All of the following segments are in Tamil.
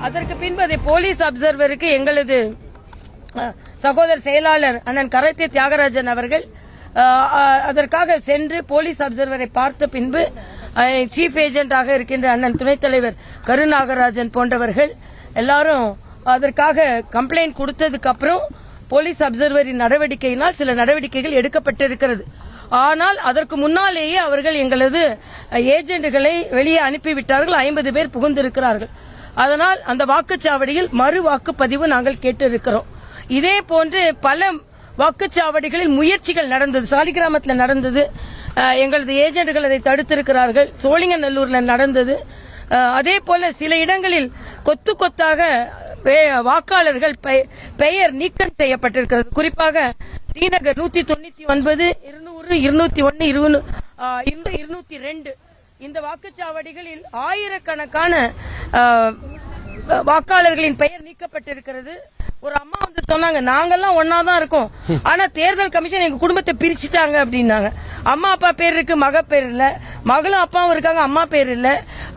அதற்கு பின்பு அதை போலீஸ் அப்சர்வருக்கு எங்களது சகோதர செயலாளர் அண்ணன் கரைத்தே தியாகராஜன் அவர்கள் அதற்காக சென்று போலீஸ் அப்சர்வரை பார்த்த பின்பு சீஃப் ஏஜென்டாக இருக்கின்ற அண்ணன் துணைத் தலைவர் கருநாகராஜன் போன்றவர்கள் எல்லாரும் அதற்காக கம்ப்ளைண்ட் கொடுத்ததுக்கு அப்புறம் போலீஸ் அப்சர்வரின் நடவடிக்கையினால் சில நடவடிக்கைகள் எடுக்கப்பட்டிருக்கிறது. ஆனால் அதற்கு முன்னாலேயே அவர்கள் எங்களது ஏஜென்ட்களை வெளியே அனுப்பிவிட்டார்கள். 50 பேர் புகுந்திருக்கிறார்கள். அதனால் அந்த வாக்குச்சாவடியில் மறு வாக்குப்பதிவு நாங்கள் கேட்டிருக்கிறோம். இதே போன்று பல வாக்குச்சாவடிகளில் முயற்சிகள் நடந்தது. சாலிகிராமத்தில் நடந்தது. எங்களது ஏஜென்ட்கள் அதை தடுத்திருக்கிறார்கள். சோழிங்கநல்லூர்ல நடந்தது. அதே போல சில இடங்களில் கொத்து கொத்தாக வாக்காளர்கள் பெயர் நீக்கம் செய்யப்பட்டிருக்கிறது. குறிப்பாக டி நகர் 199, 200, 201, 202 இந்த வாக்குச்சாவடிகளில் ஆயிரக்கணக்கான வாக்காளர்களின் பெயர் நீக்கப்பட்டிருக்கிறது. ஒரு அம்மா வந்து சொன்னாங்க, நாங்கெல்லாம் ஒன்னாதான் இருக்கோம், ஆனா தேர்தல் கமிஷன் எங்க குடும்பத்தை பிரிச்சுட்டாங்க அப்படின்னாங்க. அம்மா அப்பா பேர் இருக்கு, மக பேர் இல்ல, மகளும் அப்பாவும் இருக்காங்க, அம்மா பேர் இல்ல.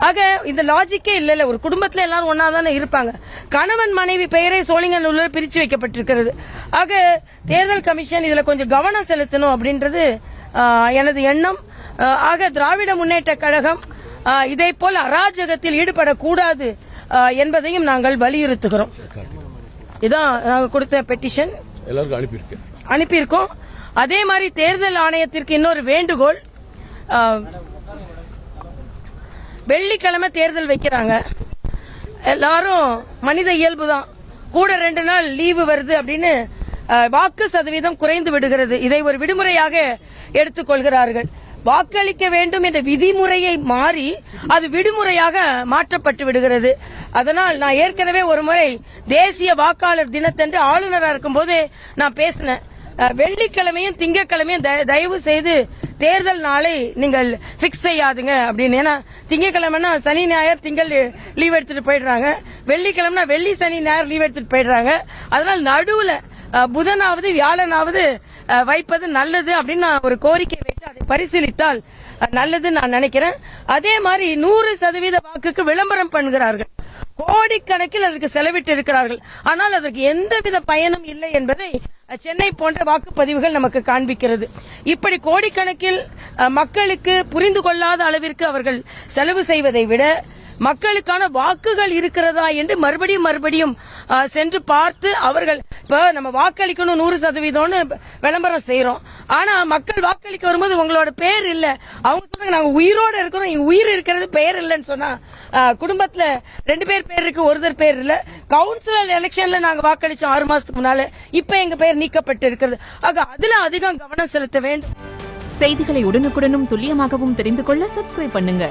ஆக இந்த லாஜிக்கே இல்ல. ஒரு குடும்பத்துல எல்லாரும் ஒன்னாதானே இருப்பாங்க. கணவன் மனைவி பெயரை சோழிங்கநல்லூர்ல பிரிச்சு வைக்கப்பட்டிருக்கிறது. ஆக தேர்தல் கமிஷன் இதுல கொஞ்சம் கவனம் செலுத்தணும் அப்படின்றது எனது எண்ணம். ஆக திராவிட முன்னேற்ற கழகம் இதே போல அராஜகத்தில் ஈடுபடக்கூடாது என்பதையும் நாங்கள் வலியுறுத்துகிறோம். இதான் நாங்க கொடுத்த பெட்டிஷன் அனுப்பியிருக்கோம். அதே மாதிரி தேர்தல் ஆணையத்திற்கு இன்னொரு வேண்டுகோள். வெள்ளிக்கிழமை தேர்தல் வைக்கிறாங்க. எல்லாரும் மனித இயல்புதான், கூட 2 நாள் லீவு வருது அப்படின்னு வாக்கு சதவீதம் குறைந்து விடுகிறது. இதை ஒரு விடுமுறையாக எடுத்துக்கொள்கிறார்கள். வாக்களிக்க வேண்டும் என்ற விதிமுறையை மாறி அது விடுமுறையாக மாற்றப்பட்டு விடுகிறது. அதனால் நான் ஏற்கனவே ஒரு முறை தேசிய வாக்காளர் தினத்தன்று ஆளுநராக இருக்கும்போது நான் பேசினேன். வெள்ளிக்கிழமையும் திங்கட்கிழமையும் தயவு செய்து தேர்தல் நாளை நீங்கள் பிக்ஸ் செய்யாதுங்க அப்படின்னு. ஏன்னா திங்கட்கிழமைனா சனி ஞாயிறு திங்கள் லீவ் எடுத்துட்டு போயிடுறாங்க, வெள்ளிக்கிழமைனா வெள்ளி சனி ஞாயிறு லீவ் எடுத்துட்டு போயிடுறாங்க. அதனால் நடுவுல புதனாவது வியாழனாவது வைப்பது நல்லது அப்படின்னு நான் ஒரு கோரிக்கை வைத்து அதை பரிசீலித்தால் நல்லது நான் நினைக்கிறேன். அதே மாதிரி 100% வாக்குக்கு விளம்பரம் பண்ணுகிறார்கள். கோடிக்கணக்கில் அதற்கு செலவிட்டு இருக்கிறார்கள். ஆனால் அதற்கு எந்தவித பயனும் இல்லை என்பதை சென்னை போன்ற வாக்குப்பதிவுகள் நமக்கு காண்பிக்கிறது. இப்படி கோடிக்கணக்கில் மக்களுக்கு புரிந்து கொள்ளாத அளவிற்கு அவர்கள் செலவு செய்வதை விட மக்களுக்கான வாக்குகள் இருக்கிறதா என்று மறுபடியும் சென்று பார்த்து அவர்கள் இப்ப நம்ம வாக்களிக்கணும் 100% விளம்பரம் செய்யறோம். ஆனா மக்கள் வாக்களிக்க வரும்போது உங்களோட பேர் இல்ல, அவங்க சொல்றாங்க நாங்க உயிரோட இருக்கிறோம், இங்க உயிர் இருக்கிறது பெயர் இல்லன்னு சொன்னா குடும்பத்துல 2 பேர் இருக்கு, ஒருத்தர் பேர் இல்ல. கவுன்சிலர் எலெக்ஷன்ல நாங்க வாக்களிச்சோம் 6 மாசத்துக்கு முன்னால, இப்ப எங்க பெயர் நீக்கப்பட்டு இருக்கிறது. ஆக அதுல அதிகம் கவனம் செலுத்த வேண்டும். செய்திகளை உடனுக்குடனும் துல்லியமாகவும் தெரிந்து கொள்ள சப்ஸ்கிரைப் பண்ணுங்க.